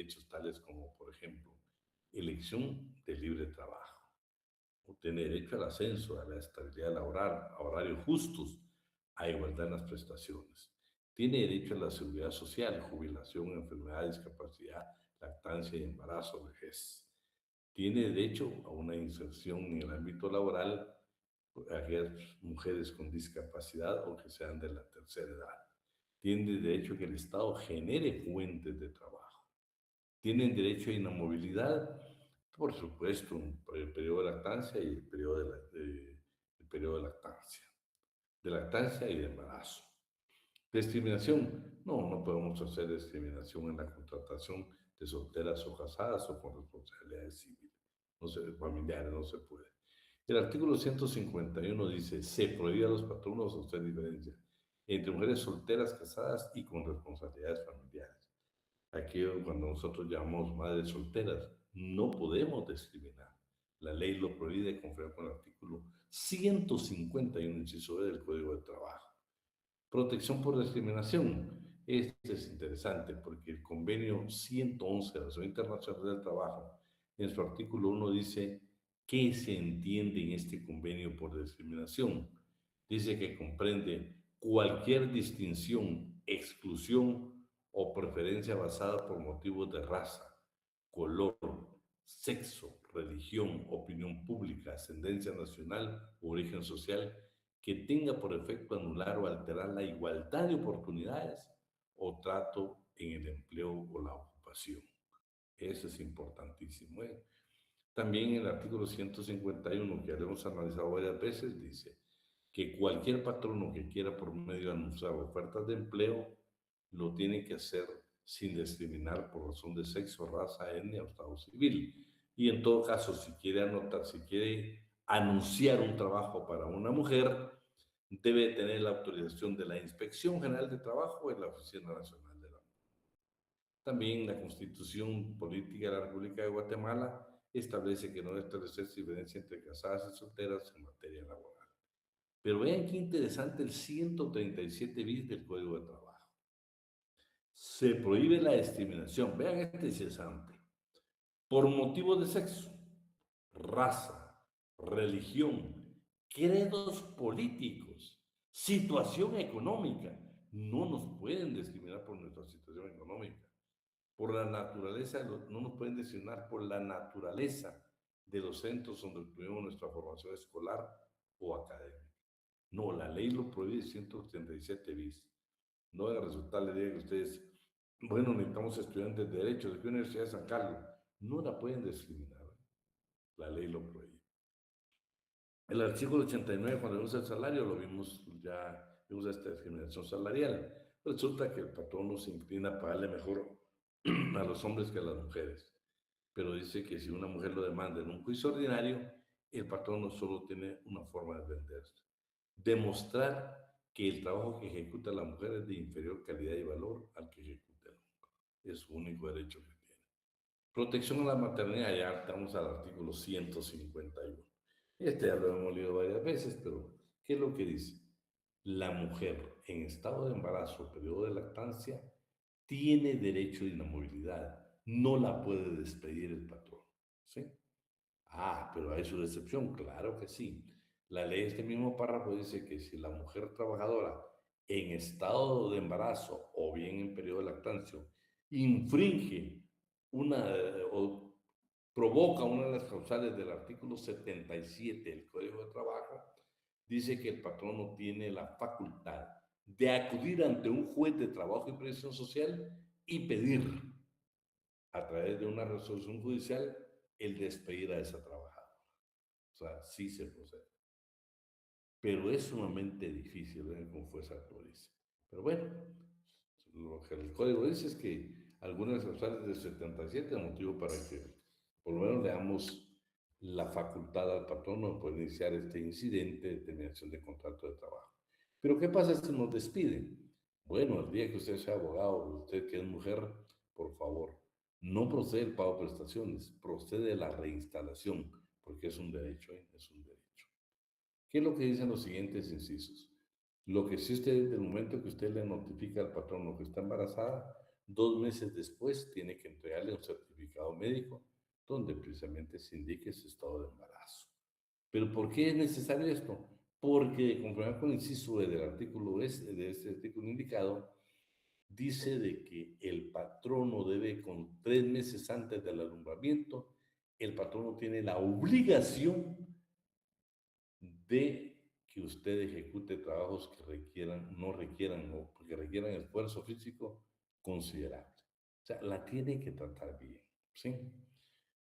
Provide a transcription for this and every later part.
derechos tales como, por ejemplo, elección de libre trabajo, o tiene derecho al ascenso, a la estabilidad laboral, a horarios justos, a igualdad en las prestaciones. Tiene derecho a la seguridad social, jubilación, enfermedad, discapacidad, lactancia y embarazo, vejez. Tiene derecho a una inserción en el ámbito laboral aquellas mujeres con discapacidad o que sean de la tercera edad. Tienen derecho a que el Estado genere fuentes de trabajo. Tienen derecho a inamovilidad, por supuesto, el periodo de lactancia y el periodo de lactancia y de embarazo. Discriminación. No, no podemos hacer discriminación en la contratación de solteras o casadas o con responsabilidades civiles, no se, familiares, no se puede. El artículo 151 dice, se prohíbe a los patronos hacer diferencia entre mujeres solteras, casadas y con responsabilidades familiares. Aquí cuando nosotros llamamos madres solteras, no podemos discriminar. La ley lo prohíbe conforme con el artículo 151, inciso B del Código de Trabajo. Protección por discriminación. Este es interesante porque el convenio 111 de la Organización Internacional del Trabajo, en su artículo 1 dice qué se entiende en este convenio por discriminación. Dice que comprende cualquier distinción, exclusión o preferencia basada por motivos de raza, color, sexo, religión, opinión pública, ascendencia nacional u origen social que tenga por efecto anular o alterar la igualdad de oportunidades o trato en el empleo o la ocupación. Eso es importantísimo. También el artículo 151, que ya lo hemos analizado varias veces, dice que cualquier patrono que quiera por medio de anunciar ofertas de empleo lo tiene que hacer sin discriminar por razón de sexo, raza, etnia o estado civil. Y en todo caso, si quiere anotar, si quiere anunciar un trabajo para una mujer, debe tener la autorización de la Inspección General de Trabajo en la Oficina Nacional de la Mujer. También la Constitución Política de la República de Guatemala establece que no debe establecerse diferencia entre casadas y solteras en materia laboral. Pero vean qué interesante el 137 bis del Código de Trabajo. Se prohíbe la discriminación, vean este interesante, por motivos de sexo, raza, religión, credos políticos, situación económica. No nos pueden discriminar por nuestra situación económica. Por la naturaleza, no nos pueden discriminar por la naturaleza de los centros donde tuvimos nuestra formación escolar o académica. No, la ley lo prohíbe 187 bis. No va a resultar, le diga que ustedes, bueno, necesitamos estudiantes de Derecho, ¿de qué Universidad de San Carlos? No la pueden discriminar. La ley lo prohíbe. El artículo 89, cuando vemos el salario, lo vimos ya, vimos esta discriminación salarial. Resulta que el patrón no se inclina a pagarle mejor a los hombres que a las mujeres. Pero dice que si una mujer lo demanda en un juicio ordinario, el patrón no solo tiene una forma de venderse. Demostrar que el trabajo que ejecuta la mujer es de inferior calidad y valor al que ejecuta el hombre. Es su único derecho que tiene. Protección a la maternidad, ya estamos al artículo 151. Este ya lo hemos leído varias veces, pero ¿qué es lo que dice? La mujer en estado de embarazo, periodo de lactancia, tiene derecho de inamovilidad. No la puede despedir el patrón. ¿Sí? Ah, pero hay su excepción, claro que sí. La ley, este mismo párrafo dice que si la mujer trabajadora en estado de embarazo o bien en periodo de lactancia infringe o provoca una de las causales del artículo 77 del Código de Trabajo, dice que el patrón no tiene la facultad de acudir ante un juez de trabajo y previsión social y pedir a través de una resolución judicial el despedir a esa trabajadora. O sea, sí se procede. Pero es sumamente difícil ver cómo fue esa actualización. Pero bueno, lo que el código dice es que algunas causales del 77 es motivo para que por lo menos le damos la facultad al patrono de poder iniciar este incidente de terminación de contrato de trabajo. Pero ¿qué pasa si nos despiden? Bueno, el día que usted sea abogado, usted que es mujer, por favor, no procede el pago de prestaciones, procede la reinstalación, porque es un derecho, ¿eh? Es un derecho. ¿Qué es lo que dicen los siguientes incisos? Lo que sí usted, desde el momento que usted le notifica al patrono que está embarazada, 2 meses después tiene que entregarle un certificado médico donde precisamente se indique su estado de embarazo. ¿Pero por qué es necesario esto? Porque, conforme con el inciso E del artículo de este artículo indicado, dice de que el patrono debe, con 3 meses antes del alumbramiento, el patrono tiene la obligación de que usted ejecute trabajos que requieran, no requieran o que requieran esfuerzo físico considerable. O sea, la tiene que tratar bien, ¿sí?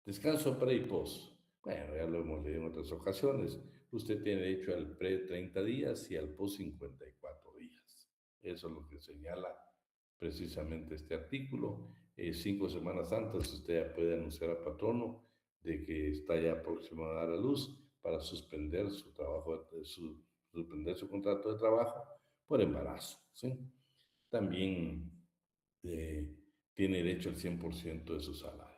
Descanso pre y post. Bueno, ya lo hemos leído en otras ocasiones. Usted tiene derecho al pre 30 días y al post 54 días. Eso es lo que señala precisamente este artículo. 5 semanas antes usted ya puede anunciar al patrono de que está ya próximo a dar a luz para suspender su trabajo, suspender su contrato de trabajo por embarazo, ¿sí? También eh, tiene derecho al 100% de su salario.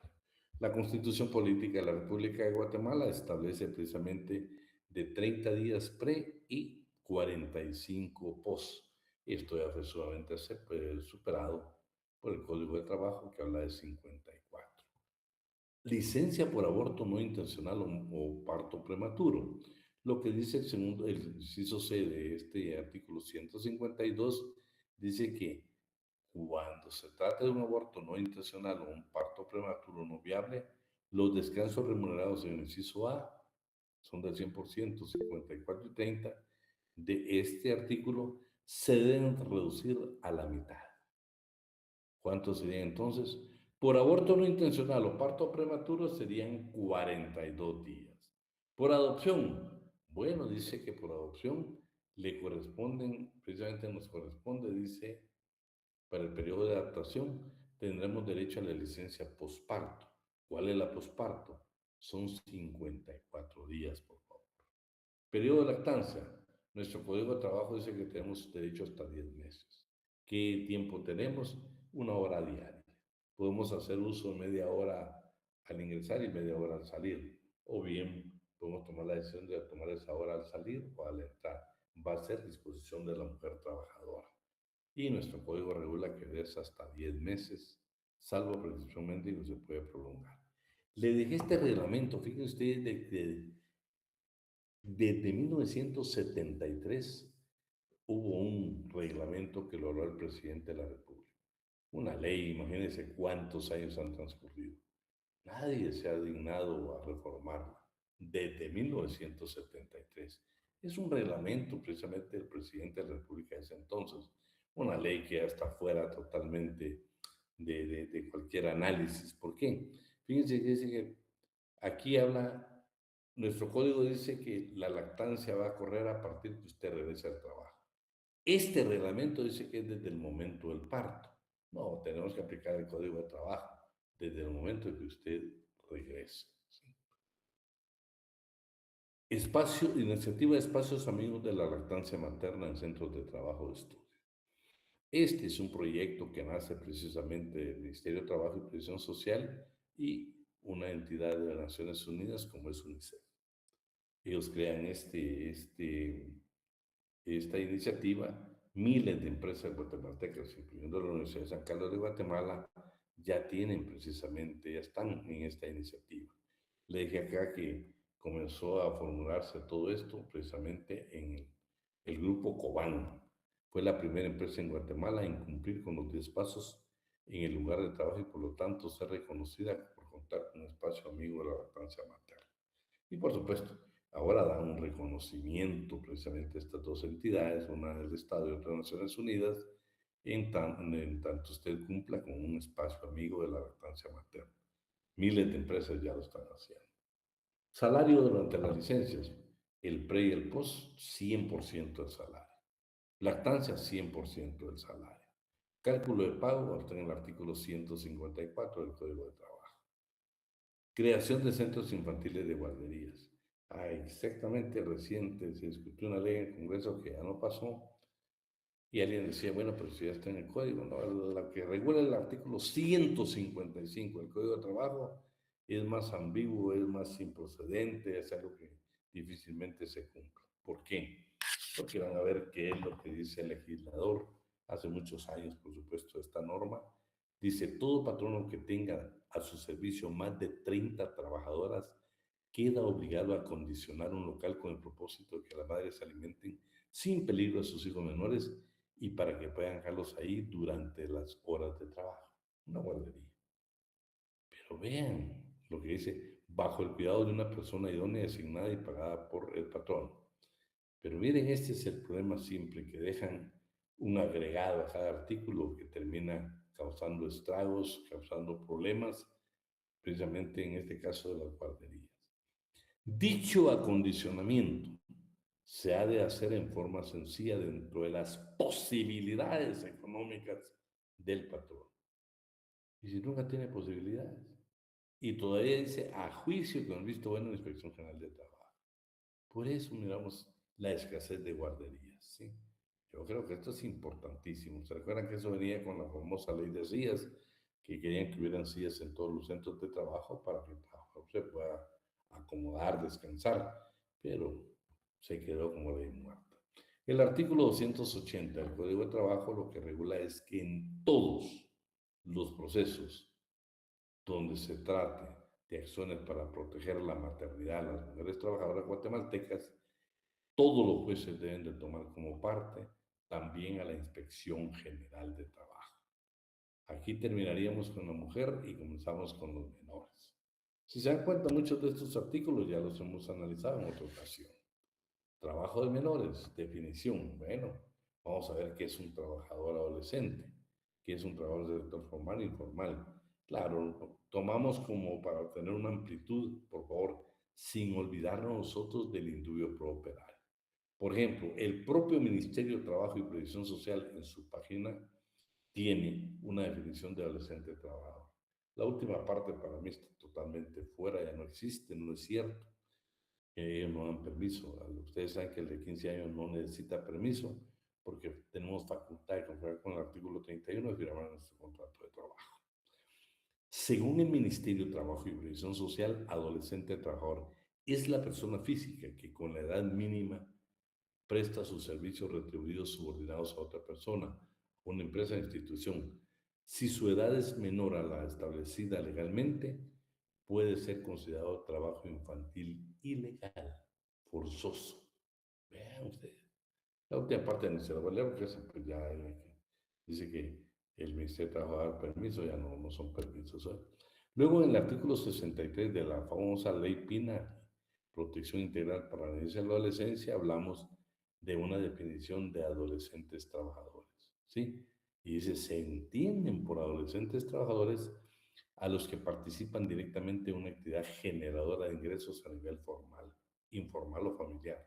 La Constitución Política de la República de Guatemala establece precisamente de 30 días pre y 45 post. Esto ya fue sumamente superado por el Código de Trabajo, que habla de 54. Licencia por aborto no intencional o parto prematuro. Lo que dice el segundo, el inciso C de este artículo 152, dice que cuando se trata de un aborto no intencional o un parto prematuro no viable, los descansos remunerados en el inciso A son del 100%, 54 y 30 de este artículo se deben reducir a la mitad. ¿Cuántos serían entonces? Por aborto no intencional o parto prematuro serían 42 días. Por adopción, bueno, dice que por adopción le corresponden, precisamente nos corresponde, dice, para el periodo de adaptación tendremos derecho a la licencia posparto. ¿Cuál es la posparto? Son 54 días, por favor. Periodo de lactancia. Nuestro Código de Trabajo dice que tenemos derecho hasta 10 meses. ¿Qué tiempo tenemos? 1 hora diaria. Podemos hacer uso de media hora al ingresar y media hora al salir. O bien podemos tomar la decisión de tomar esa hora al salir o al entrar. Va a ser disposición de la mujer trabajadora. Y nuestro código regula que es hasta 10 meses, salvo precisamente que se puede prolongar. Le dejé este reglamento, fíjense ustedes, de que desde 1973 hubo un reglamento que lo habló el presidente de la República. Una ley, imagínense cuántos años han transcurrido. Nadie se ha dignado a reformarla desde 1973. Es un reglamento precisamente del presidente de la República de ese entonces, una ley que ya está fuera totalmente de cualquier análisis. ¿Por qué? Fíjense que dice que aquí habla, nuestro código dice que la lactancia va a correr a partir que usted regrese al trabajo. Este reglamento dice que es desde el momento del parto. No, tenemos que aplicar el código de trabajo desde el momento en que usted regrese. ¿Sí? Iniciativa de espacios amigos de la lactancia materna en centros de trabajo de estudio. Este es un proyecto que nace precisamente del Ministerio de Trabajo y Previsión Social y una entidad de las Naciones Unidas como es UNICEF. Ellos crean esta iniciativa, miles de empresas guatemaltecas, incluyendo la Universidad de San Carlos de Guatemala, ya tienen precisamente, ya están en esta iniciativa. Le dije acá que comenzó a formularse todo esto precisamente en el grupo Cobán. Fue la primera empresa en Guatemala en cumplir con los 10 pasos en el lugar de trabajo y por lo tanto ser reconocida por contar con un espacio amigo de la lactancia materna. Y por supuesto, ahora da un reconocimiento precisamente a estas dos entidades, una del Estado y otra de Naciones Unidas, en tanto usted cumpla con un espacio amigo de la lactancia materna. Miles de empresas ya lo están haciendo. Salario durante las licencias, el pre y el post, 100% del salario. Lactancia, 100% del salario. Cálculo de pago, está en el artículo 154 del Código de Trabajo. Creación de centros infantiles de guarderías. Exactamente reciente se discutió una ley en el Congreso que ya no pasó y alguien decía, bueno, pero si ya está en el código, ¿no? La que regula el artículo 155 del Código de Trabajo es más ambiguo, es más improcedente, es algo que difícilmente se cumple. ¿Por qué? Porque van a ver qué es lo que dice el legislador hace muchos años, por supuesto, esta norma Dice, todo patrono que tenga a su servicio más de 30 trabajadoras queda obligado a acondicionar un local con el propósito de que las madres se alimenten sin peligro a sus hijos menores y para que puedan dejarlos ahí durante las horas de trabajo. Una guardería. Pero vean lo que dice, bajo el cuidado de una persona idónea, asignada y pagada por el patrón. Pero miren, este es el problema siempre, que dejan un agregado a cada artículo que termina causando estragos, causando problemas, precisamente en este caso de las guarderías. Dicho acondicionamiento se ha de hacer en forma sencilla dentro de las posibilidades económicas del patrón. Y si nunca tiene posibilidades, y todavía dice a juicio con el visto bueno de la Inspección General de Trabajo. Por eso miramos la escasez de guarderías, ¿sí? Yo creo que esto es importantísimo. ¿Se recuerdan que eso venía con la famosa ley de sillas? Que querían que hubieran sillas en todos los centros de trabajo para que el trabajador se pueda acomodar, descansar, pero se quedó como ley muerta. El artículo 280 del Código de Trabajo lo que regula es que en todos los procesos donde se trate de acciones para proteger la maternidad a las mujeres trabajadoras guatemaltecas, todos los jueces deben de tomar como parte también a la Inspección General de Trabajo. Aquí terminaríamos con la mujer y comenzamos con los menores. Si se dan cuenta, muchos de estos artículos ya los hemos analizado en otra ocasión. Trabajo de menores, definición. Bueno, vamos a ver qué es un trabajador adolescente, qué es un trabajador del sector formal e informal. Claro, tomamos como para tener una amplitud, por favor, sin olvidarnos nosotros del individuo operario. Por ejemplo, el propio Ministerio de Trabajo y Previsión Social en su página tiene una definición de adolescente trabajador. La última parte para mí está totalmente fuera, ya no existe, no es cierto. Ellos no dan permiso. Ustedes saben que el de 15 años no necesita permiso porque tenemos facultad de conformar con el artículo 31 de firmar nuestro contrato de trabajo. Según el Ministerio de Trabajo y Previsión Social, adolescente trabajador es la persona física que con la edad mínima presta sus servicios retribuidos subordinados a otra persona, una empresa o institución. Si su edad es menor a la establecida legalmente, puede ser considerado trabajo infantil ilegal, forzoso. Vean ustedes. La última parte ni se la voy a leer porque pues ya dice que el Ministerio de Trabajo va a dar permiso, ya no son permisos. ¿Eh? Luego en el artículo 63 de la famosa Ley Pina, Protección Integral para la Niñez y la Adolescencia, hablamos de una definición de adolescentes trabajadores. ¿Sí? Y dice, se entienden por adolescentes trabajadores a los que participan directamente en una actividad generadora de ingresos a nivel formal, informal o familiar.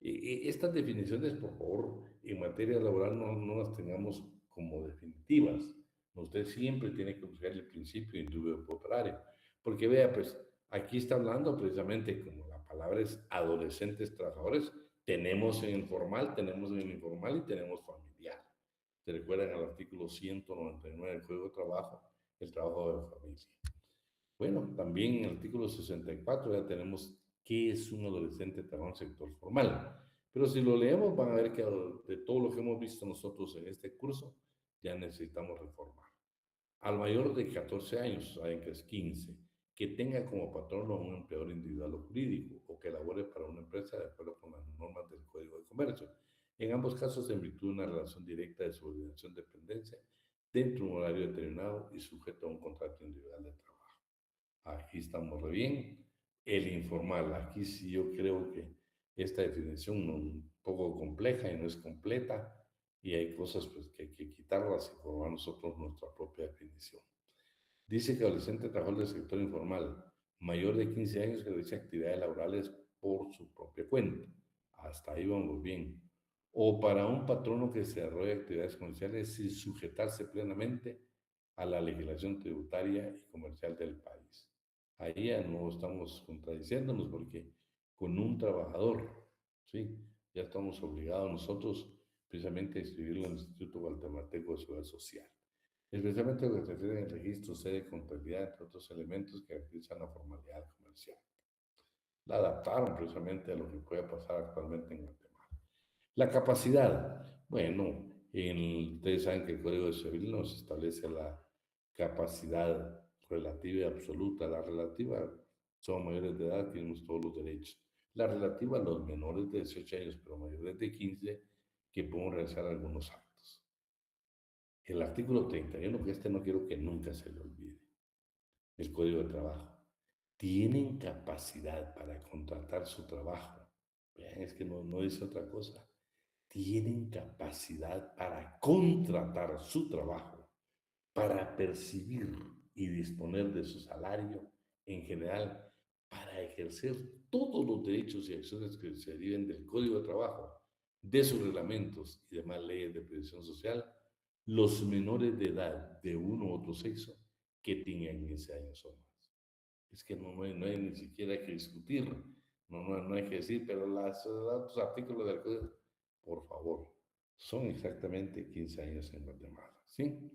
Estas definiciones, por favor, en materia laboral no las tengamos como definitivas. Usted siempre tiene que buscar el principio indubio operario. Porque vea, pues aquí está hablando precisamente como la palabra es adolescentes trabajadores. Tenemos en el formal, tenemos en el informal y tenemos familiar. ¿Se recuerdan al artículo 199 del Código de Trabajo? El trabajo de familia. Bueno, también en el artículo 64 ya tenemos qué es un adolescente trabajador en el sector formal. Pero si lo leemos van a ver que de todo lo que hemos visto nosotros en este curso, ya necesitamos reformar. Al mayor de 14 años, saben que es 15, que tenga como patrón a un empleador individual o jurídico o que labore para una empresa de acuerdo con las normas del Código de Comercio. En ambos casos, en virtud de una relación directa de subordinación-dependencia dentro de un horario determinado y sujeto a un contrato individual de trabajo. Aquí estamos re bien. El informal, aquí sí yo creo que esta definición es un poco compleja y no es completa y hay cosas pues, que hay que quitarlas y formar nosotros nuestra propia definición. Dice que adolescente trabajador del sector informal, mayor de 15 años que realiza actividades laborales por su propia cuenta. Hasta ahí vamos bien. O para un patrono que se desarrolle actividades comerciales sin sujetarse plenamente a la legislación tributaria y comercial del país. Ahí ya no estamos contradiciéndonos porque con un trabajador, ¿sí? Ya estamos obligados nosotros precisamente a inscribirlo en el Instituto Guatemalteco de Seguridad Social. Especialmente lo que se refiere al registro, sede, contabilidad, entre otros elementos que caracterizan la formalidad comercial. La adaptaron precisamente a lo que puede pasar actualmente en Guatemala. La capacidad, bueno, ustedes saben que el Código Civil nos establece capacidad relativa y absoluta. La relativa son mayores de edad, tenemos todos los derechos. La relativa a los menores de 18 años, pero mayores de 15, que pueden realizar algunos actos. El artículo 31, que este no quiero que nunca se le olvide, el Código de Trabajo. Tienen capacidad para contratar su trabajo. Vean, es que no dice otra cosa. Tienen capacidad para contratar su trabajo, para percibir y disponer de su salario en general, para ejercer todos los derechos y acciones que se deriven del Código de Trabajo, de sus reglamentos y demás leyes de previsión social, los menores de edad de uno u otro sexo que tengan 15 años o más. Es que no hay ni siquiera que discutir, no hay que decir, pero los artículos del Código, por favor, son exactamente 15 años en Guatemala, ¿sí?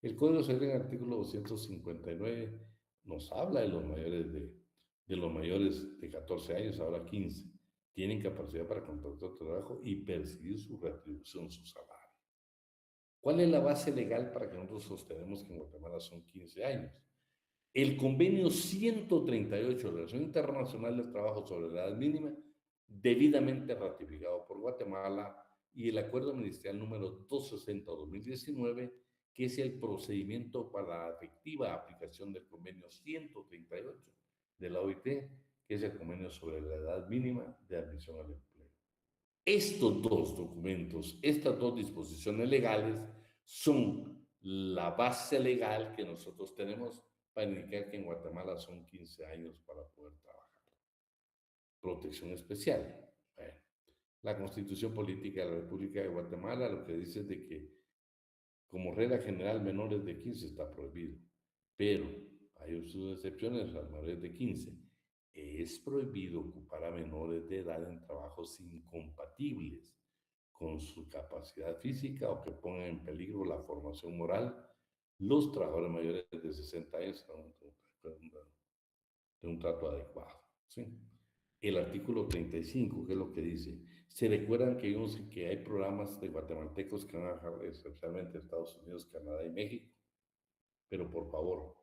El Código Civil en el artículo 259 nos habla de los mayores de 14 años, ahora 15. Tienen capacidad para contratar trabajo y percibir su retribución, su salario. ¿Cuál es la base legal para que nosotros sostenemos que en Guatemala son 15 años? El convenio 138 de la Organización Internacional del Trabajo sobre la edad mínima, debidamente ratificado por Guatemala, y el acuerdo ministerial número 260-2019, que es el procedimiento para la efectiva aplicación del convenio 138 de la OIT, que es el convenio sobre la edad mínima de admisión al empleo. Estos dos documentos, estas dos disposiciones legales son la base legal que nosotros tenemos para indicar que en Guatemala son 15 años para poder trabajar. Protección especial. Bueno, la Constitución Política de la República de Guatemala lo que dice es de que como regla general menores de 15 está prohibido, pero hay sus excepciones, las menores de 15. Es prohibido ocupar a menores de edad en trabajos incompatibles con su capacidad física o que pongan en peligro la formación moral. Los trabajadores mayores de 60 años de un trato adecuado. ¿Sí? El artículo 35, ¿qué es lo que dice? Se recuerdan que hay programas de guatemaltecos que van a viajar especialmente a Estados Unidos, Canadá y México, pero por favor,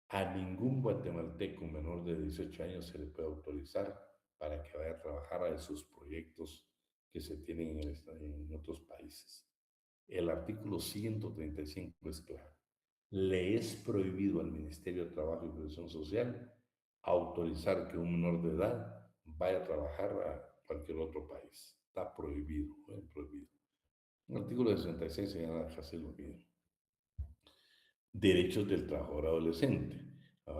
a ningún guatemalteco menor de 18 años se le puede autorizar para que vaya a trabajar a esos proyectos que se tienen en otros países. El artículo 135 es claro. Le es prohibido al Ministerio de Trabajo y Previsión Social autorizar que un menor de edad vaya a trabajar a cualquier otro país. Está prohibido, prohibido. El artículo 66 señala casi lo mismo. Derechos del trabajador adolescente.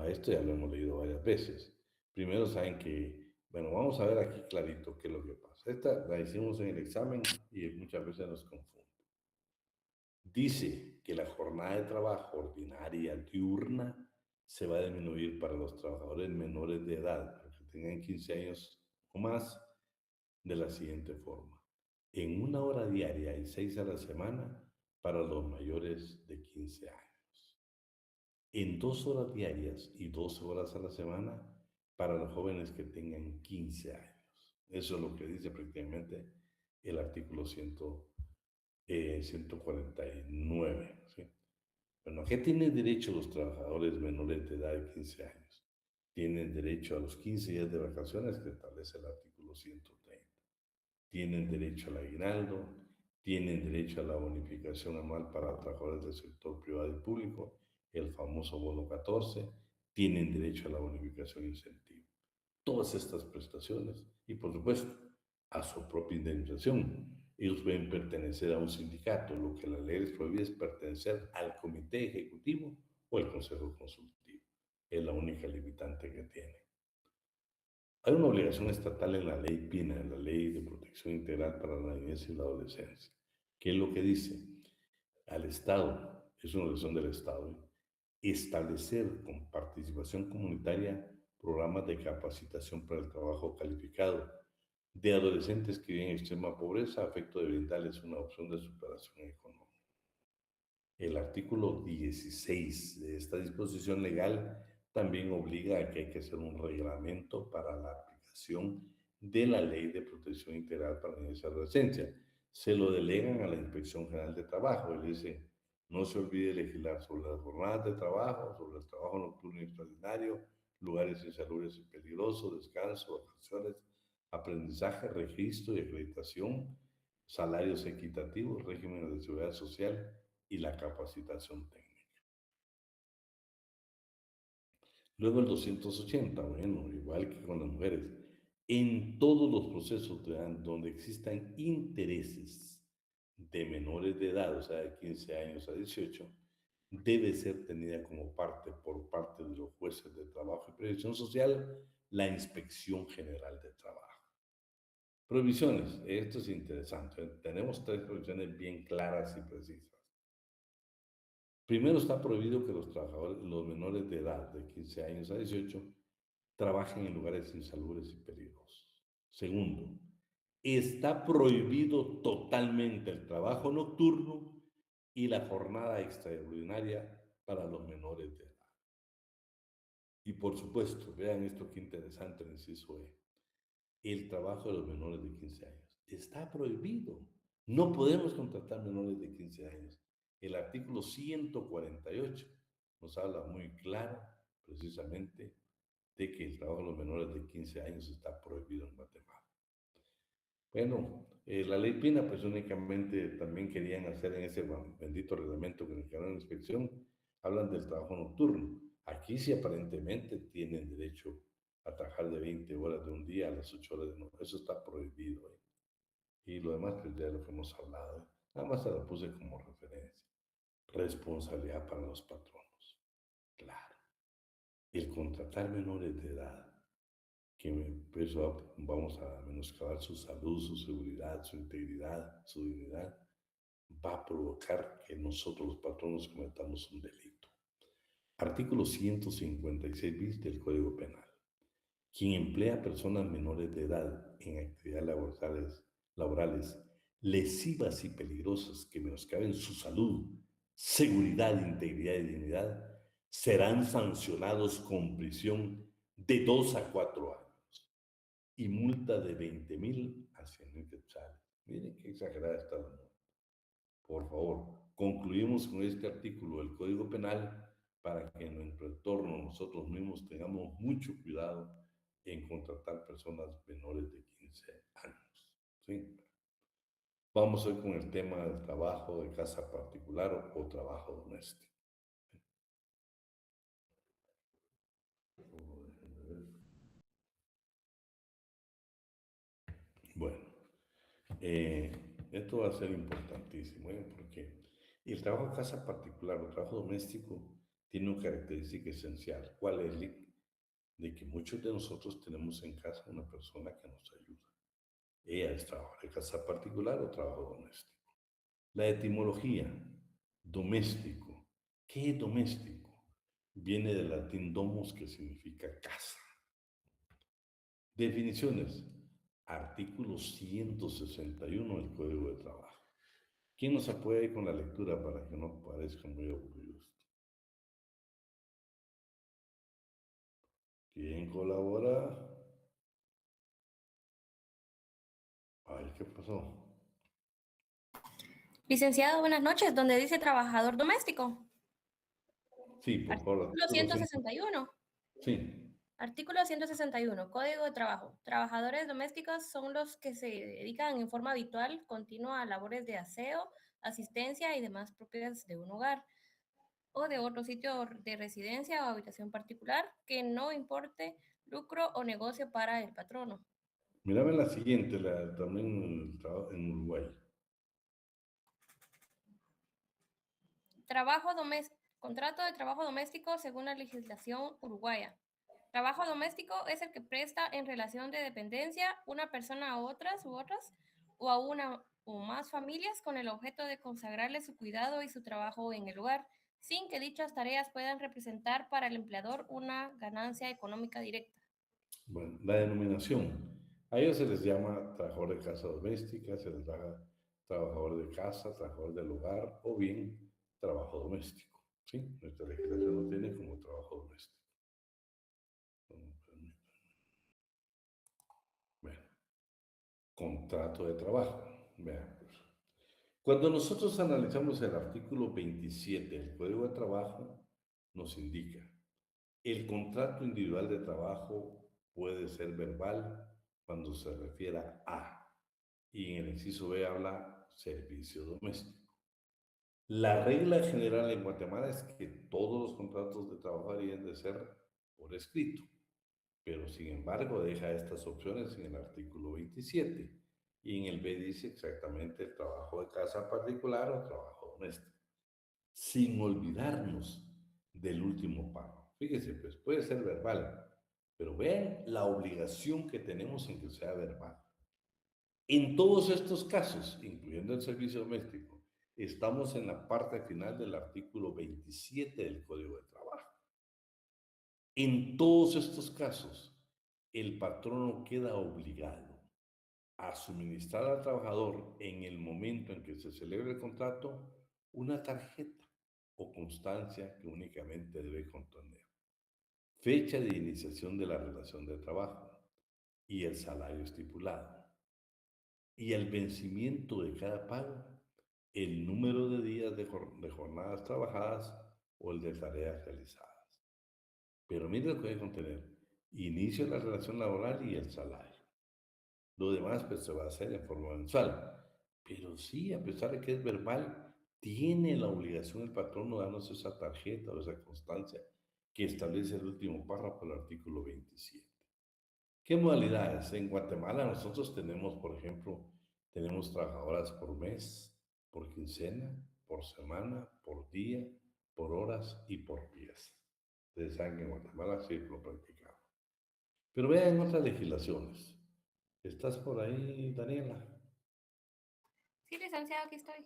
Esto ya lo hemos leído varias veces. Primero saben que, bueno, vamos a ver aquí clarito qué es lo que pasa. Esta la hicimos en el examen y muchas veces nos confunde. Dice que la jornada de trabajo ordinaria diurna se va a disminuir para los trabajadores menores de edad, que tengan 15 años o más, de la siguiente forma. En 1 hora diaria y 6 a la semana para los mayores de 15 años. En 2 horas diarias y 12 horas a la semana para los jóvenes que tengan 15 años. Eso es lo que dice prácticamente el artículo 149. ¿Sí? Bueno, ¿a qué tienen derecho los trabajadores menores de edad de 15 años? Tienen derecho a los 15 días de vacaciones que establece el artículo 130. Tienen derecho al aguinaldo, tienen derecho a la bonificación anual para trabajadores del sector privado y público, el famoso bono 14, tienen derecho a la bonificación incentiva. Todas estas prestaciones y, por supuesto, a su propia indemnización. Ellos pueden pertenecer a un sindicato, lo que la ley les prohíbe es pertenecer al comité ejecutivo o al consejo consultivo. Es la única limitante que tiene. Hay una obligación estatal en la ley PINA, en la Ley de Protección Integral para la Niñez y la Adolescencia, que es lo que dice al Estado, es una obligación del Estado, establecer con participación comunitaria programas de capacitación para el trabajo calificado de adolescentes que viven en extrema pobreza a efecto de brindarles una opción de superación económica. El artículo 16 de esta disposición legal también obliga a que hay que hacer un reglamento para la aplicación de la Ley de Protección Integral para la Niñez y Adolescencia. Se lo delegan a la Inspección General de Trabajo y le dicen, No se olvide legislar sobre las jornadas de trabajo, sobre el trabajo nocturno y extraordinario, lugares insalubres y peligrosos, descanso, vacaciones, aprendizaje, registro y acreditación, salarios equitativos, régimen de seguridad social y la capacitación técnica. Luego el 280, bueno, igual que con las mujeres, en todos los procesos donde existan intereses de menores de edad, o sea, de 15 años a 18, debe ser tenida como parte por parte de los jueces de trabajo y previsión social la Inspección General de Trabajo. Prohibiciones, esto es interesante. Tenemos tres prohibiciones bien claras y precisas. Primero, está prohibido que los trabajadores, los menores de edad de 15 años a 18 trabajen en lugares insalubres y peligrosos. Segundo, está prohibido totalmente el trabajo nocturno y la jornada extraordinaria para los menores de edad. Y por supuesto, vean esto qué interesante el inciso E. El trabajo de los menores de 15 años está prohibido. No podemos contratar menores de 15 años. El artículo 148 nos habla muy claro, precisamente, de que el trabajo de los menores de 15 años está prohibido en Guatemala. Bueno, la ley Pina, pues únicamente también querían hacer en ese bendito reglamento que nos quedaron en inspección, hablan del trabajo nocturno. Aquí sí aparentemente tienen derecho a trabajar de 20 horas de un día a las 8 horas de noche. Eso está prohibido. Y lo demás, pues ya es lo que hemos hablado. Nada más se lo puse como referencia. Responsabilidad para los patronos. Claro. El contratar menores de edad que pues, vamos a menoscabar su salud, su seguridad, su integridad, su dignidad, va a provocar que nosotros los patronos cometamos un delito. Artículo 156 bis del Código Penal. Quien emplea personas menores de edad en actividades laborales lesivas y peligrosas que menoscaben su salud, seguridad, integridad y dignidad, serán sancionados con prisión de 2 a 4 años y multa de 20,000 a 100,000 quetzales. Miren qué exagerada está la multa. Por favor, concluimos con este artículo del Código Penal para que en nuestro entorno nosotros mismos tengamos mucho cuidado en contratar personas menores de 15 años. ¿Sí? Vamos hoy con el tema del trabajo de casa particular o trabajo doméstico. Bueno, esto va a ser importantísimo, porque el trabajo de casa particular o trabajo doméstico tiene una característica esencial. ¿Cuál es? De que muchos de nosotros tenemos en casa una persona que nos ayuda. Ella es trabajo de casa particular o trabajo doméstico. La etimología, doméstico. ¿Qué es doméstico? Viene del latín domus, que significa casa. Definiciones. Artículo 161 del Código de Trabajo. ¿Quién nos apoya con la lectura para que no parezca muy aburrido? ¿Quién colabora? Ay, ¿qué pasó? Licenciado, buenas noches. ¿Dónde dice trabajador doméstico? Sí, por favor, Artículo artículo 100. 161. Sí, Artículo 161. Código de Trabajo. Trabajadores domésticos son los que se dedican en forma habitual, continua a labores de aseo, asistencia y demás propias de un hogar o de otro sitio de residencia o habitación particular que no importe lucro o negocio para el patrono. mírame la siguiente, también en Uruguay. Contrato de trabajo doméstico según la legislación uruguaya. Trabajo doméstico es el que presta en relación de dependencia una persona a otras o a una o más familias con el objeto de consagrarle su cuidado y su trabajo en el hogar, sin que dichas tareas puedan representar para el empleador una ganancia económica directa. Bueno, la denominación. A ellos se les llama trabajador de casa doméstica, se les llama trabajador de casa, trabajador del hogar o bien trabajo doméstico. ¿Sí? Nuestra legislación lo tiene como trabajo doméstico. Bueno, contrato de trabajo. Vean, pues. Cuando nosotros analizamos el artículo 27 del Código de Trabajo, nos indica, el contrato individual de trabajo puede ser verbal cuando se refiera a, y en el inciso B habla servicio doméstico. La regla general en Guatemala es que todos los contratos de trabajo deberían de ser por escrito, pero sin embargo deja estas opciones en el artículo 27 y en el B dice exactamente trabajo de casa particular o trabajo doméstico, sin olvidarnos del último párrafo. Fíjese, pues puede ser verbal, pero vean la obligación que tenemos en que sea verbal. En todos estos casos, incluyendo el servicio doméstico, estamos en la parte final del artículo 27 del Código de Trabajo. En todos estos casos, el patrono queda obligado a suministrar al trabajador en el momento en que se celebre el contrato una tarjeta o constancia que únicamente debe contener fecha de iniciación de la relación de trabajo y el salario estipulado, y el vencimiento de cada pago, el número de días de jornadas trabajadas o el de tareas realizadas. Pero mire lo que debe contener: inicio de la relación laboral y el salario. Lo demás pues se va a hacer en forma mensual. Pero sí, a pesar de que es verbal, tiene la obligación el patrono darnos esa tarjeta o esa constancia que establece el último párrafo del artículo 27. ¿Qué modalidades? En Guatemala nosotros tenemos, por ejemplo, tenemos trabajadoras por mes, por quincena, por semana, por día, por horas y por pieza. Ustedes saben que en Guatemala sí lo practicamos. Pero vean otras legislaciones. ¿Estás por ahí, Daniela? Sí, licenciado, aquí estoy.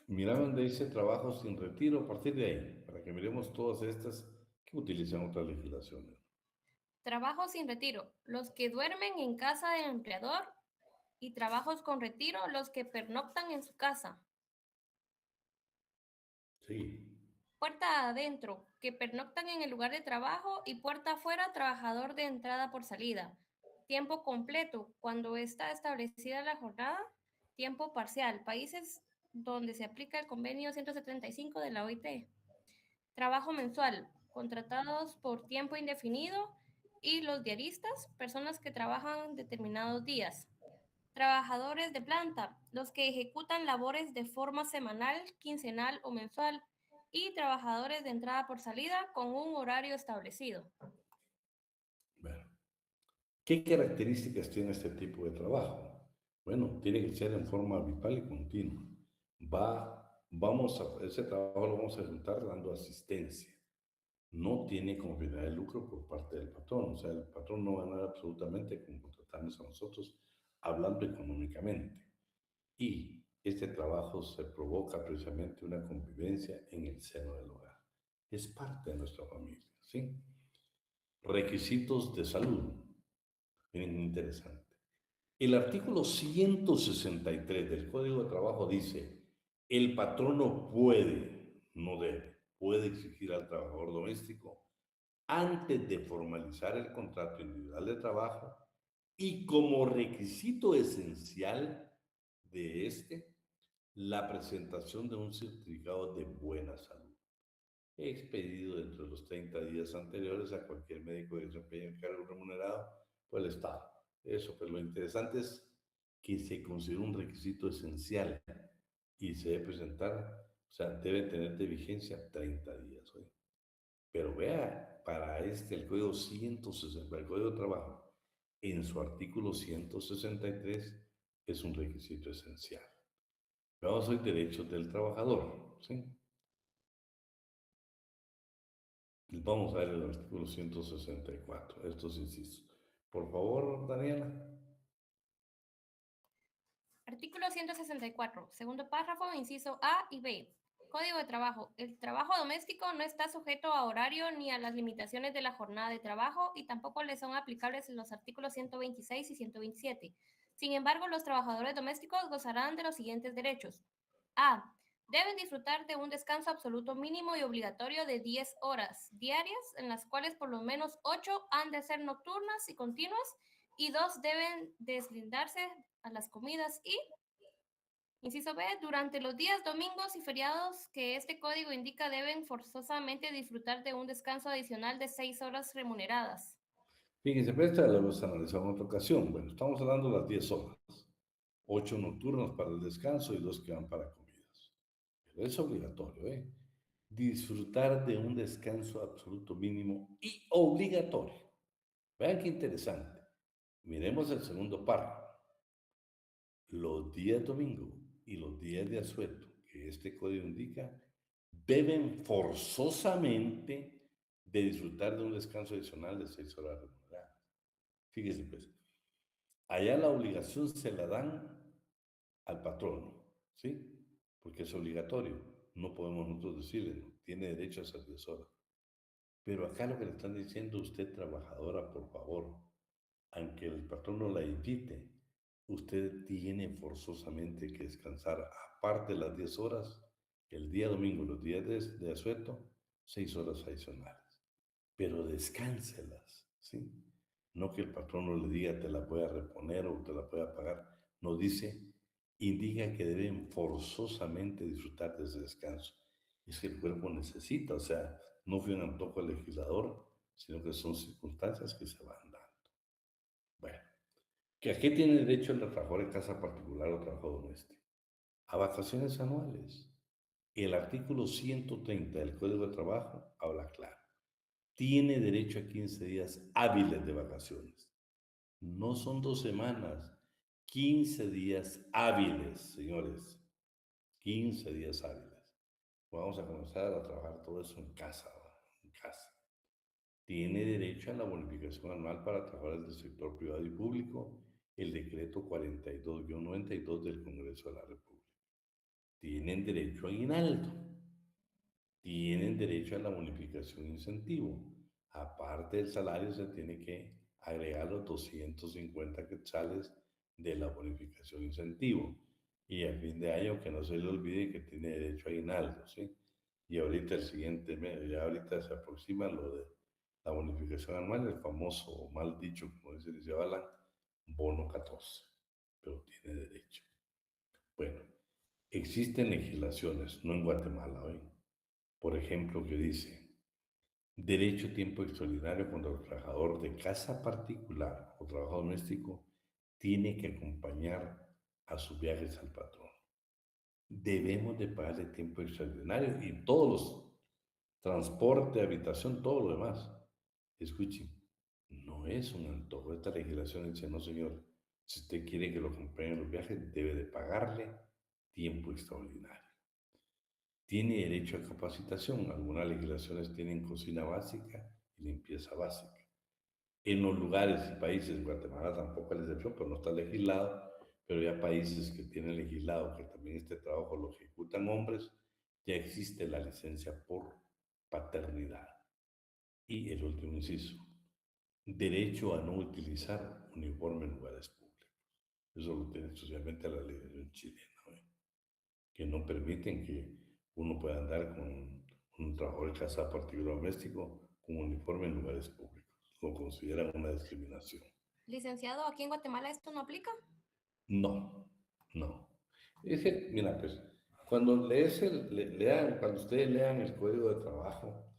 Mira donde dice trabajo sin retiro, a partir de ahí, para que miremos todas estas que utilizan otras legislaciones. Trabajo sin retiro, los que duermen en casa del empleador, y trabajos con retiro, los que pernoctan en su casa. Sí, Puerta adentro, que pernoctan en el lugar de trabajo, y puerta afuera, trabajador de entrada por salida. Tiempo completo, cuando está establecida la jornada. Tiempo parcial, países donde se aplica el convenio 175 de la OIT. Trabajo mensual, contratados por tiempo indefinido, y los diaristas, personas que trabajan determinados días. Trabajadores de planta, los que ejecutan labores de forma semanal, quincenal o mensual, y trabajadores de entrada por salida con un horario establecido. bueno. ¿Qué características tiene este tipo de trabajo? Bueno, tiene que ser en forma habitual y continua. Ese trabajo lo vamos a ejecutar dando asistencia. No tiene como finalidad de lucro por parte del patrón. O sea, el patrón no va a ganar absolutamente con contratarnos a nosotros hablando económicamente. Y este trabajo se provoca precisamente una convivencia en el seno del hogar. Es parte de nuestra familia, ¿sí? Requisitos de salud. Miren, interesante. El artículo 163 del Código de Trabajo dice, el patrono puede, no debe, puede exigir al trabajador doméstico antes de formalizar el contrato individual de trabajo y como requisito esencial de este, la presentación de un certificado de buena salud, expedido dentro de los 30 días anteriores a cualquier médico que desempeñe un cargo remunerado por el Estado. Eso, pero lo interesante es que se considera un requisito esencial y se debe presentar, o sea, debe tener de vigencia 30 días. ¿Oye? Pero vea, para el Código 160, el Código de Trabajo, en su artículo 163 es un requisito esencial. Vamos hoy derechos del trabajador, ¿sí? Vamos a ver el artículo 164, estos incisos. Por favor, Daniela. Artículo 164, segundo párrafo, inciso A y B. Código de trabajo. El trabajo doméstico no está sujeto a horario ni a las limitaciones de la jornada de trabajo, y tampoco le son aplicables los artículos 126 y 127. Sin embargo, los trabajadores domésticos gozarán de los siguientes derechos. A. Deben disfrutar de un descanso absoluto mínimo y obligatorio de 10 horas diarias, en las cuales por lo menos 8 han de ser nocturnas y continuas, y 2 deben deslindarse a las comidas, y Inciso B, durante los días domingos y feriados que este código indica deben forzosamente disfrutar de un descanso adicional de 6 horas remuneradas. Fíjense, pero esta la hemos analizado en otra ocasión. Bueno, estamos hablando de las 10 horas. 8 nocturnos para el descanso y 2 que van para comidas. Pero es obligatorio, ¿eh? Disfrutar de un descanso absoluto mínimo y obligatorio. Vean qué interesante. Miremos el segundo párrafo. Los días domingo y los días de asueto que este código indica deben forzosamente de disfrutar de un descanso adicional de 6 horas remuneradas. Fíjese pues, allá la obligación se la dan al patrono, ¿sí? Porque es obligatorio. No podemos nosotros decirle, no, tiene derecho a esas 10 horas. Pero acá lo que le están diciendo, usted trabajadora, por favor, aunque el patrón no la invite, usted tiene forzosamente que descansar, aparte de las 10 horas, el día domingo, los días de asueto, 6 horas adicionales. Pero descánselas, ¿sí? No que el patrón no le diga te la voy a reponer o te la voy a pagar. No dice, indica que deben forzosamente disfrutar de ese descanso. Es que el cuerpo necesita, o sea, no fue un antojo del legislador, sino que son circunstancias que se van dando. Bueno, ¿que a qué tiene derecho el trabajador en casa particular o trabajo doméstico? A vacaciones anuales. El artículo 130 del Código de Trabajo habla claro. Tiene derecho a 15 días hábiles de vacaciones. No son 2 semanas, 15 días hábiles, señores. 15 días hábiles. Vamos a comenzar a trabajar todo eso en casa, ¿verdad? En casa. Tiene derecho a la bonificación anual para trabajadores del sector privado y público, el decreto 42-92 del Congreso de la República. Tienen derecho a aguinaldo. Tienen derecho a la bonificación incentivo. Aparte del salario, se tiene que agregar los 250 quetzales de la bonificación incentivo. Y a fin de año, que no se le olvide que tiene derecho a aguinaldo, ¿sí? Y ahorita el siguiente mes, ya ahorita se aproxima lo de la bonificación anual, el famoso, o mal dicho, como dice Alan, bono 14, pero tiene derecho. Bueno, existen legislaciones, no en Guatemala hoy, por ejemplo, que dice, derecho a tiempo extraordinario cuando el trabajador de casa particular o trabajo doméstico tiene que acompañar a sus viajes al patrón. Debemos de pagarle tiempo extraordinario y todos los transporte, habitación, todo lo demás. Escuchen, no es un antojo. Esta legislación dice, no señor, si usted quiere que lo acompañe en los viajes, debe de pagarle tiempo extraordinario. Tiene derecho a capacitación. Algunas legislaciones tienen cocina básica y limpieza básica. En los lugares y países, Guatemala tampoco es la excepción, pero no está legislado, pero ya países que tienen legislado que también este trabajo lo ejecutan hombres, ya existe la licencia por paternidad. Y el último inciso, derecho a no utilizar uniforme en lugares públicos. Eso lo tiene socialmente la legislación chilena, ¿eh? Que no permiten que uno pueda andar con un trabajador de casa particular doméstico con uniforme en lugares públicos. Lo consideran una discriminación. Licenciado, ¿aquí en Guatemala esto no aplica? No, no. Es que, mira, pues, cuando lean, cuando ustedes lean el Código de Trabajo,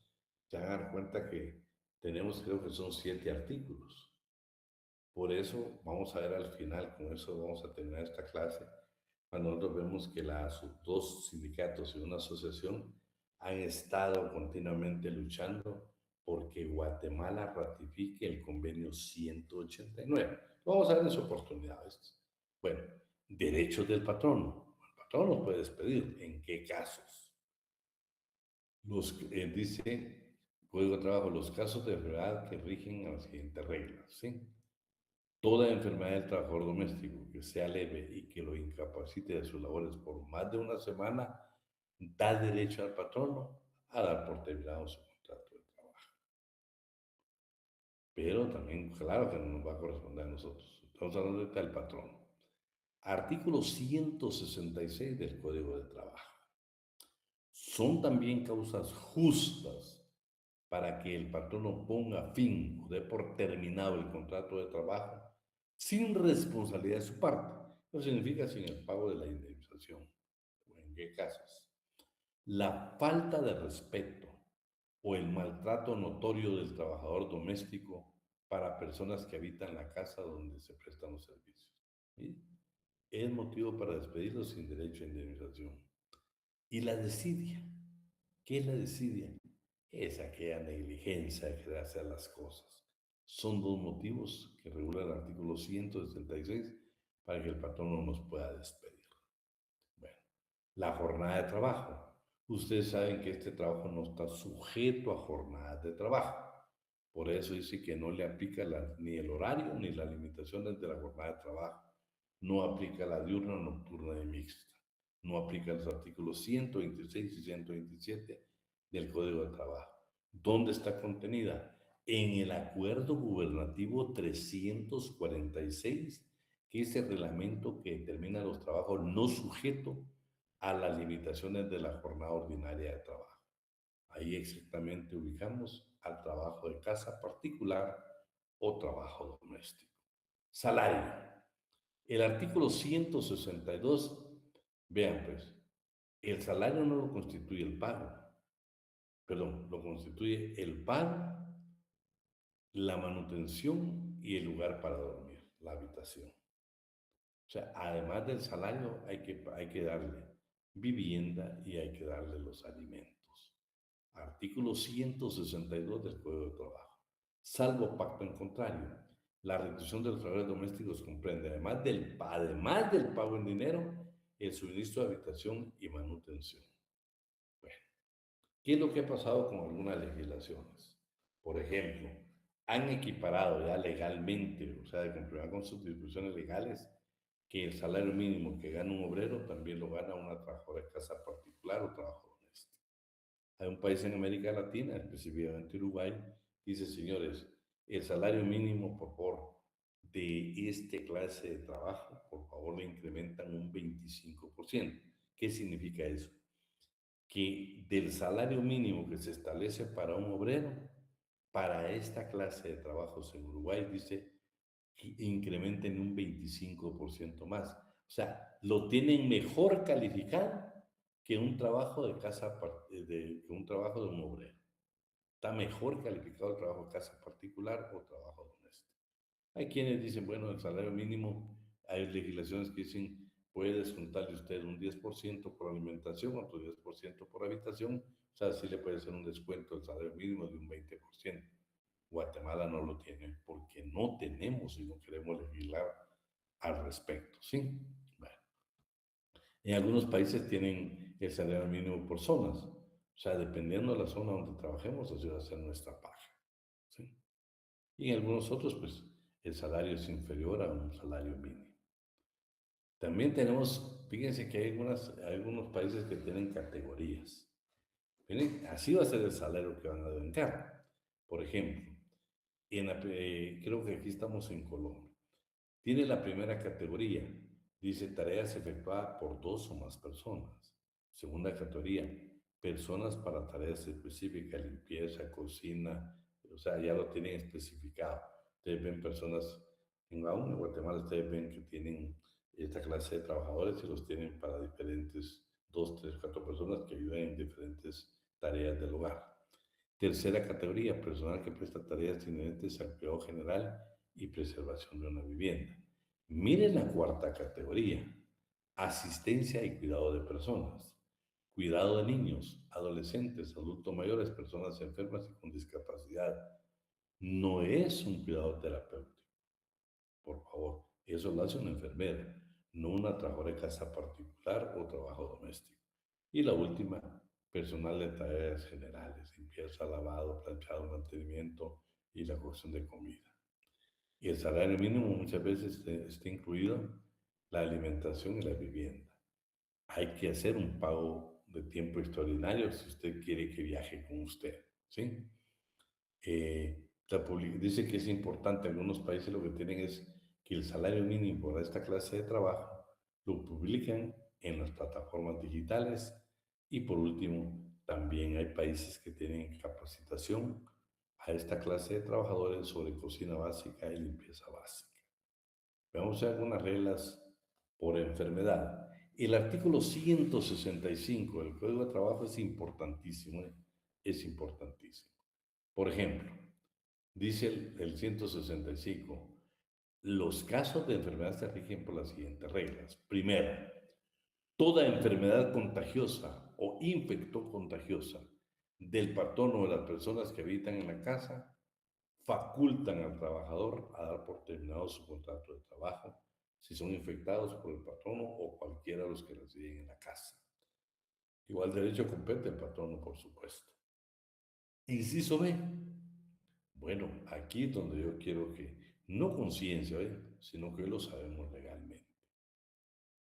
se van a dar cuenta que tenemos, creo que son 7 artículos. Por eso, vamos a ver al final, con eso vamos a terminar esta clase, cuando nosotros vemos que sus 2 sindicatos y una asociación han estado continuamente luchando porque Guatemala ratifique el convenio 189. Vamos a ver en su oportunidad. Bueno, derechos del patrono. El patrono nos puede despedir. ¿En qué casos? Dice Código de Trabajo, los casos de enfermedad que rigen a las siguientes reglas, ¿sí? Toda enfermedad del trabajador doméstico que sea leve y que lo incapacite de sus labores por más de una semana, da derecho al patrono a dar por terminado su contrato de trabajo. Pero también, claro que no nos va a corresponder a nosotros. Estamos hablando del patrono. Artículo 166 del Código de Trabajo. Son también causas justas para que el patrono ponga fin o dé por terminado el contrato de trabajo sin responsabilidad de su parte. Eso significa sin el pago de la indemnización legislación. ¿En qué casos? La falta de respeto o el maltrato notorio del trabajador doméstico para personas que habitan la casa donde se prestan los servicios. ¿Sí? Es motivo para despedirlos sin derecho a indemnización. Y la desidia. ¿Qué es la desidia? Es aquella negligencia de querer hacer las cosas. Son dos motivos que regula el artículo 166 para que el patrón no nos pueda despedir. Bueno, la jornada de trabajo. Ustedes saben que este trabajo no está sujeto a jornadas de trabajo. Por eso dice que no le aplica ni el horario ni las limitaciones de la jornada de trabajo. No aplica la diurna, nocturna y mixta. No aplica los artículos 126 y 127 del Código de Trabajo. ¿Dónde está contenida? En el Acuerdo Gubernativo 346, que es el reglamento que determina los trabajos no sujetos a las limitaciones de la jornada ordinaria de trabajo. Ahí exactamente ubicamos al trabajo de casa particular o trabajo doméstico. Salario. El artículo 162, vean pues, el salario no lo constituye el pago, perdón, lo constituye el pago, la manutención y el lugar para dormir, la habitación. O sea, además del salario hay que darle vivienda y hay que darle los alimentos. Artículo 162 del Código de Trabajo. Salvo pacto en contrario, la reducción de los trabajadores domésticos comprende, además del pago en dinero, el suministro de habitación y manutención. Bueno, ¿qué es lo que ha pasado con algunas legislaciones? Por ejemplo, han equiparado ya legalmente, o sea, de conformidad con sus disposiciones legales, que el salario mínimo que gana un obrero también lo gana una trabajadora de casa particular o trabajo doméstico. Hay un país en América Latina, específicamente Uruguay, dice, señores, el salario mínimo, por favor, de esta clase de trabajo, por favor, le incrementan un 25%. ¿Qué significa eso? Que del salario mínimo que se establece para un obrero, para esta clase de trabajos en Uruguay, dice que incrementen un 25% más. O sea, lo tienen mejor calificado que un trabajo de casa, que un trabajo de un obrero. Está mejor calificado el trabajo de casa particular o trabajo doméstico. Hay quienes dicen, bueno, el salario mínimo, hay legislaciones que dicen, puede descontarle usted un 10% por alimentación, otro 10% por habitación, o sea, sí le puede hacer un descuento del salario mínimo de un 20%. Guatemala no lo tiene porque no tenemos y no queremos legislar al respecto, ¿sí? Bueno, en algunos países tienen el salario mínimo por zonas, o sea, dependiendo de la zona donde trabajemos, así va a ser nuestra paga, ¿sí? Y en algunos otros, pues, el salario es inferior a un salario mínimo. También tenemos, fíjense que hay algunos países que tienen categorías. Miren, así va a ser el salario que van a devengar. Por ejemplo, creo que aquí estamos en Colombia. Tiene la primera categoría, dice tareas efectuadas por dos o más personas. Segunda categoría, personas para tareas específicas, limpieza, cocina, o sea, ya lo tienen especificado. Ustedes ven personas, aún en Guatemala ustedes ven que tienen esta clase de trabajadores y los tienen para diferentes, dos, tres, cuatro personas que ayudan en diferentes tareas del hogar. Tercera categoría, personal que presta tareas inherentes al cuidado general y preservación de una vivienda. Miren la cuarta categoría, asistencia y cuidado de personas, cuidado de niños, adolescentes, adultos mayores, personas enfermas y con discapacidad. No es un cuidado terapéutico, por favor, eso lo hace una enfermera, no una trabajadora de casa particular o trabajo doméstico. Y la última, personal de tareas generales, limpieza, lavado, planchado, mantenimiento y la cocción de comida. Y el salario mínimo muchas veces está incluido la alimentación y la vivienda. Hay que hacer un pago de tiempo extraordinario si usted quiere que viaje con usted, ¿sí? Dice que es importante, algunos países lo que tienen es que el salario mínimo para esta clase de trabajo lo publican en las plataformas digitales y por último, también hay países que tienen capacitación a esta clase de trabajadores sobre cocina básica y limpieza básica. Veamos algunas reglas por enfermedad. El artículo 165 del Código de Trabajo es importantísimo, ¿eh? Es importantísimo. Por ejemplo, dice el 165, los casos de enfermedad se rigen por las siguientes reglas. Primero, toda enfermedad contagiosa o infectocontagiosa del patrón o de las personas que habitan en la casa facultan al trabajador a dar por terminado su contrato de trabajo si son infectados por el patrono o cualquiera de los que residen en la casa. Igual derecho compete al patrono, por supuesto. Inciso B. Bueno, aquí es donde yo quiero que, no conciencia, sino que lo sabemos legalmente.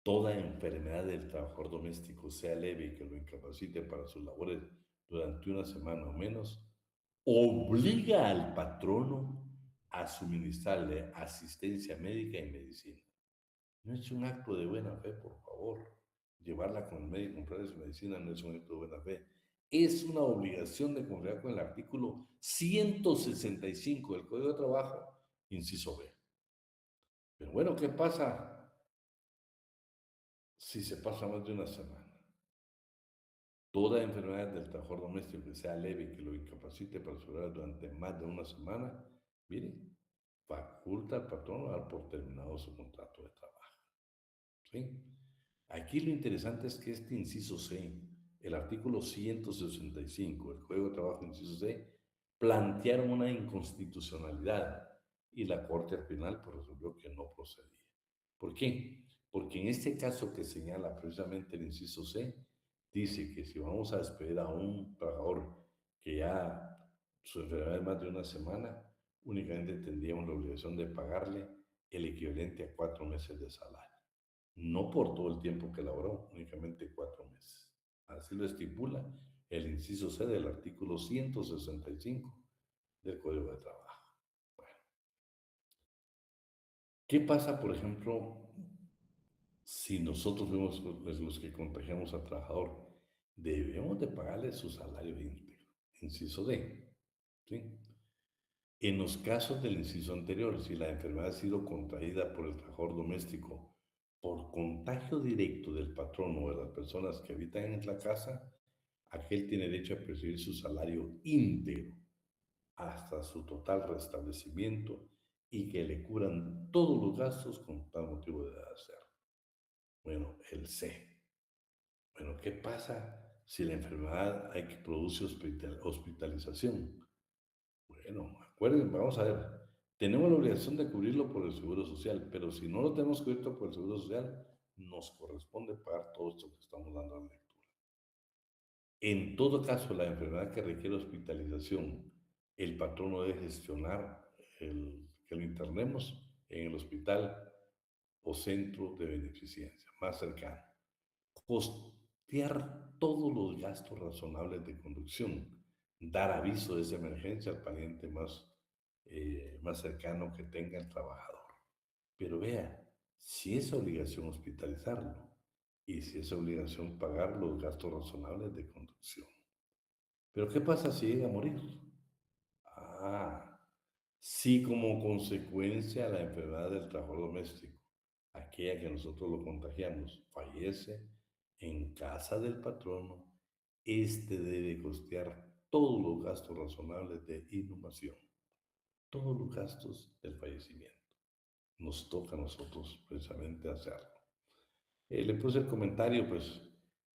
Toda enfermedad del trabajador doméstico, sea leve y que lo incapacite para sus labores durante una semana o menos, obliga al patrono a suministrarle asistencia médica y medicina. No es un acto de buena fe, por favor. Llevarla con el médico, comprarle su medicina no es un acto de buena fe. Es una obligación de conformidad con el artículo 165 del Código de Trabajo, inciso B. Pero bueno, ¿qué pasa si se pasa más de una semana? Toda enfermedad del trabajador doméstico que sea leve y que lo incapacite para su hogar durante más de una semana, mire, faculta al patrón a dar por terminado su contrato de trabajo. ¿Sí? Aquí lo interesante es que este inciso C, el artículo 165 del Código de Trabajo, inciso C, plantearon una inconstitucionalidad y la Corte al final pues, resolvió que no procedía. ¿Por qué? Porque en este caso que señala precisamente el inciso C, dice que si vamos a despedir a un trabajador que ya su enfermedad es más de una semana, únicamente tendríamos la obligación de pagarle el equivalente a 4 meses de salario. No por todo el tiempo que laboró, únicamente 4 meses. Así lo estipula el inciso C del artículo 165 del Código de Trabajo. Bueno, ¿qué pasa, por ejemplo, si nosotros fuimos los que contagiamos al trabajador? Debemos de pagarle su salario íntegro. Inciso D. ¿Sí? En los casos del inciso anterior, si la enfermedad ha sido contraída por el trabajador doméstico por contagio directo del patrón o de las personas que habitan en la casa, aquel tiene derecho a percibir su salario íntegro hasta su total restablecimiento y que le cubran todos los gastos con tal motivo de hacer. Bueno, el C. Bueno, ¿qué pasa si la enfermedad hay que produce hospitalización? Bueno, acuérdense, vamos a ver. Tenemos la obligación de cubrirlo por el Seguro Social, pero si no lo tenemos cubierto por el Seguro Social, nos corresponde pagar todo esto que estamos dando a la lectura. En todo caso, la enfermedad que requiere hospitalización, el patrono debe gestionar que lo internemos en el hospital o centro de beneficencia más cercano. Costear todos los gastos razonables de conducción, dar aviso de esa emergencia al pariente más cercano que tenga el trabajador. Pero vea, si es obligación hospitalizarlo y si es obligación pagar los gastos razonables de conducción. Pero ¿qué pasa si llega a morir? Ah, si como consecuencia de la enfermedad del trabajador doméstico, aquella que nosotros lo contagiamos, fallece en casa del patrono, este debe costear todos los gastos razonables de inhumación, todos los gastos del fallecimiento. Nos toca a nosotros precisamente hacerlo. Le puse el comentario, pues,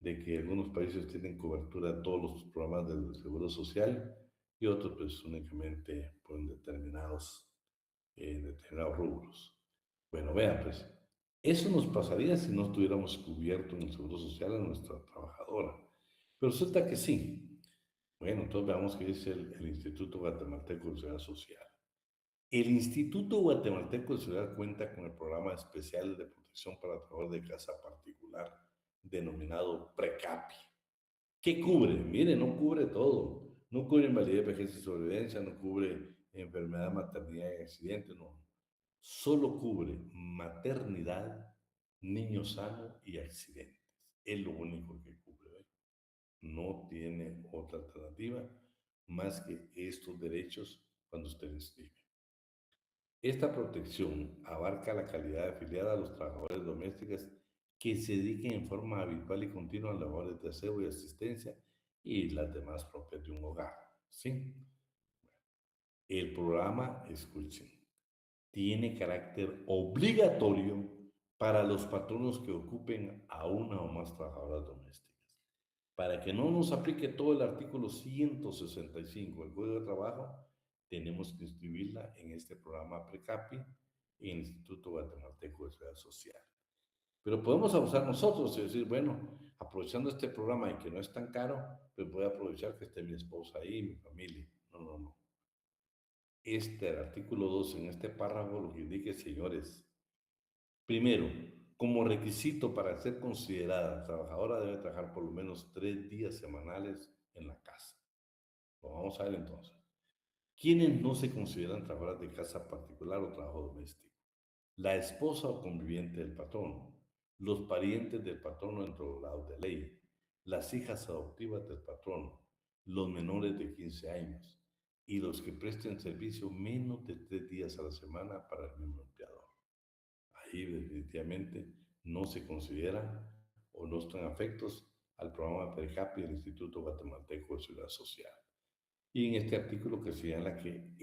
de que algunos países tienen cobertura de todos los programas del Seguro Social y otros, pues, únicamente por determinados rubros. Bueno, vean, pues, eso nos pasaría si no tuviéramos cubierto en el Seguro Social a nuestra trabajadora. Pero resulta que sí. Bueno, entonces veamos qué dice el Instituto Guatemalteco de Seguridad Social. El Instituto Guatemalteco de Seguridad cuenta con el programa especial de protección para trabajadores de casa particular, denominado PRECAPI. ¿Qué cubre? Mire, no cubre todo. No cubre invalidez, vejez y sobrevivencia, no cubre enfermedad, maternidad y accidente, no. Solo cubre maternidad, niño sano y accidentes. Es lo único que cubre. No tiene otra alternativa más que estos derechos cuando usted inscribe. Esta protección abarca la calidad afiliada a los trabajadores domésticos que se dediquen en forma habitual y continua a labores de aseo y asistencia y las demás propias de un hogar. ¿Sí? El programa, escuchen, tiene carácter obligatorio para los patronos que ocupen a una o más trabajadoras domésticas. Para que no nos aplique todo el artículo 165 del Código de Trabajo, tenemos que inscribirla en este programa PRECAPI en el Instituto Guatemalteco de Seguridad Social. Pero podemos abusar nosotros y decir, bueno, aprovechando este programa y que no es tan caro, pues voy a aprovechar que esté mi esposa ahí, mi familia. No, no, no. Este artículo 2 en este párrafo lo que indica, señores, primero, como requisito para ser considerada trabajadora debe trabajar por lo menos 3 días semanales en la casa. Lo vamos a ver entonces. ¿Quiénes no se consideran trabajadoras de casa particular o trabajo doméstico? La esposa o conviviente del patrono, los parientes del patrono dentro de los lados de ley, las hijas adoptivas del patrono, los menores de 15 años y los que presten servicio menos de 3 días a la semana para el mismo empleador. Ahí definitivamente no se considera o no están afectos al programa PERCAPI del Instituto Guatemalteco de Seguridad Social. Y en este artículo que señala que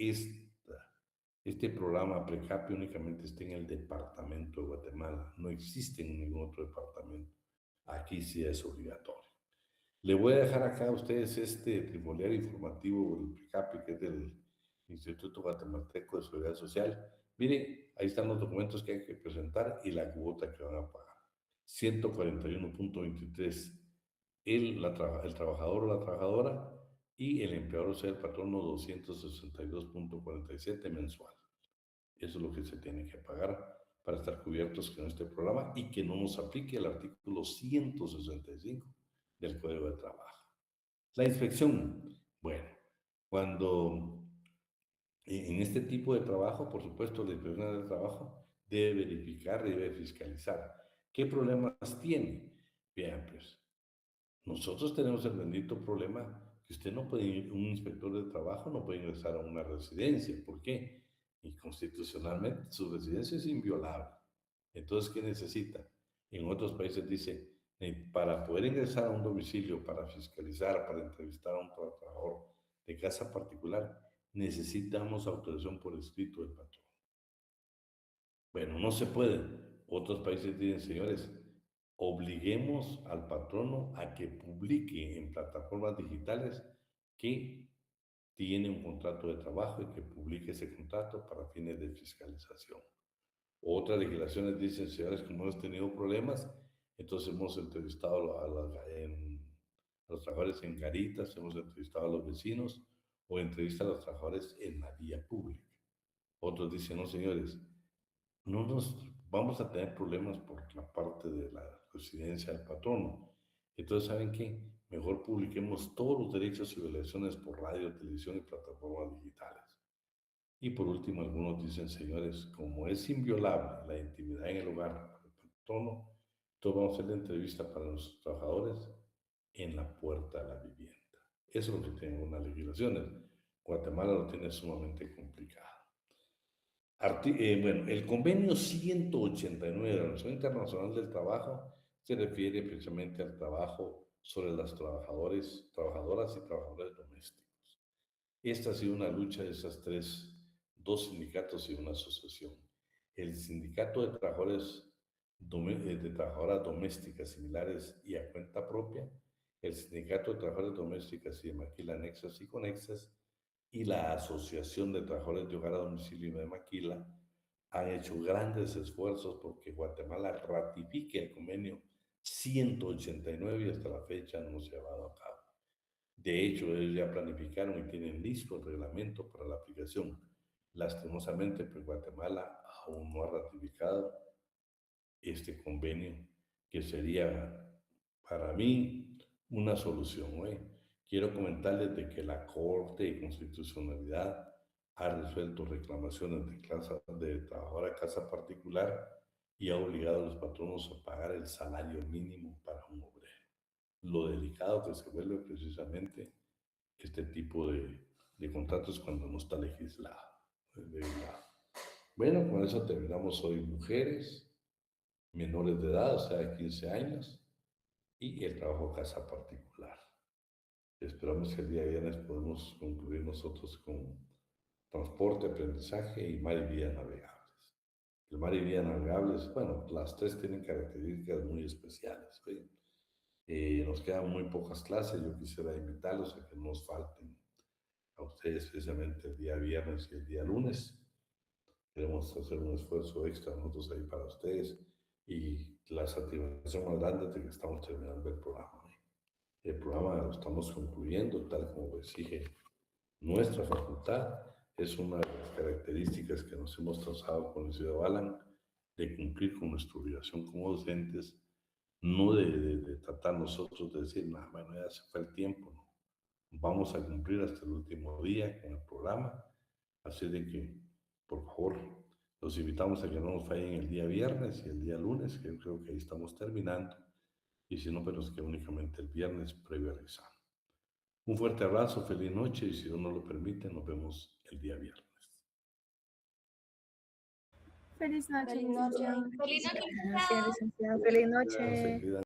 este programa PRECAPI únicamente está en el departamento de Guatemala, no existe en ningún otro departamento. Aquí sí es obligatorio. Le voy a dejar acá a ustedes este tribunal informativo del PRECAPI, que es del Instituto Guatemalteco de Seguridad Social. Mire, ahí están los documentos que hay que presentar y la cuota que van a pagar. 141.23 el trabajador o la trabajadora y el empleador, o sea, el patrono, 262.47 mensual. Eso es lo que se tiene que pagar para estar cubiertos con este programa y que no nos aplique el artículo 165 del Código de Trabajo. La inspección, bueno, cuando en este tipo de trabajo, por supuesto, la inspección del trabajo debe verificar y debe fiscalizar. ¿Qué problemas tiene? Bien, pues nosotros tenemos el bendito problema que usted no puede ir, un inspector de trabajo no puede ingresar a una residencia. ¿Por qué? Y constitucionalmente su residencia es inviolable. Entonces, ¿qué necesita? En otros países dice, para poder ingresar a un domicilio, para fiscalizar, para entrevistar a un trabajador de casa particular, necesitamos autorización por escrito del patrón. Bueno, no se puede. Otros países dicen, señores, obliguemos al patrono a que publique en plataformas digitales que tiene un contrato de trabajo y que publique ese contrato para fines de fiscalización. Otras legislaciones dicen, señores, como hemos tenido problemas, entonces hemos entrevistado a los trabajadores en garitas, hemos entrevistado a los vecinos o entrevista a los trabajadores en la vía pública. Otros dicen, no, señores, no nos vamos a tener problemas por la parte de la residencia del patrono. Entonces, ¿saben qué? Mejor publiquemos todos los derechos y obligaciones por radio, televisión y plataformas digitales. Y por último, algunos dicen, señores, como es inviolable la intimidad en el hogar del patrono, entonces vamos a hacer la entrevista para los trabajadores en la puerta de la vivienda. Eso es lo que tienen unas legislaciones. Guatemala lo tiene sumamente complicado. Bueno, el convenio 189 de la Organización Internacional del Trabajo se refiere precisamente al trabajo sobre las trabadoras y trabajadores domésticos. Esta ha sido una lucha de esas dos sindicatos y una asociación. El Sindicato de Trabajadoras Domésticas Similares y a Cuenta Propia, el Sindicato de Trabajadoras Domésticas y de Maquila Anexas y Conexas, y la Asociación de Trabajadores de Hogar a Domicilio de Maquila han hecho grandes esfuerzos porque Guatemala ratifique el convenio 189 y hasta la fecha no se ha llevado a cabo. De hecho, ellos ya planificaron y tienen listo el reglamento para la aplicación. Lastimosamente, pues Guatemala aún no ha ratificado este convenio, que sería para mí una solución. Quiero comentarles de que la Corte de Constitucionalidad ha resuelto reclamaciones de trabajadora de casa particular y ha obligado a los patronos a pagar el salario mínimo para un obrero. Lo delicado que se vuelve precisamente este tipo de contratos cuando no está legislado. Bueno, con eso terminamos hoy, mujeres. menores de edad, o sea, 15 años, y el trabajo casa particular. Esperamos que el día viernes podamos concluir nosotros con transporte, aprendizaje y mar y vías navegables. El mar y vías navegables, bueno, las tres tienen características muy especiales. ¿Sí? Nos quedan muy pocas clases, yo quisiera invitarlos a que no nos falten a ustedes, especialmente el día viernes y el día lunes. Queremos hacer un esfuerzo extra nosotros ahí para ustedes y la satisfacción más grande es de que estamos terminando el programa. El programa lo estamos concluyendo tal como lo exige nuestra facultad. Es una de las características que nos hemos trazado con el ciudadano Alan de cumplir con nuestra obligación como docentes, no de tratar nosotros de decir, nah, bueno, ya se fue el tiempo, ¿no? Vamos a cumplir hasta el último día con el programa, así de que, por favor, los invitamos a que no nos fallen el día viernes y el día lunes, que creo que ahí estamos terminando, y si no, pero es que únicamente el viernes previo al examen. Un fuerte abrazo, feliz noche, y si Dios nos lo permite, nos vemos el día viernes. Feliz noche, Feliz noche. licenciado. Feliz noche, Gracias, licenciado. licenciado. Feliz noche. Se cuidan.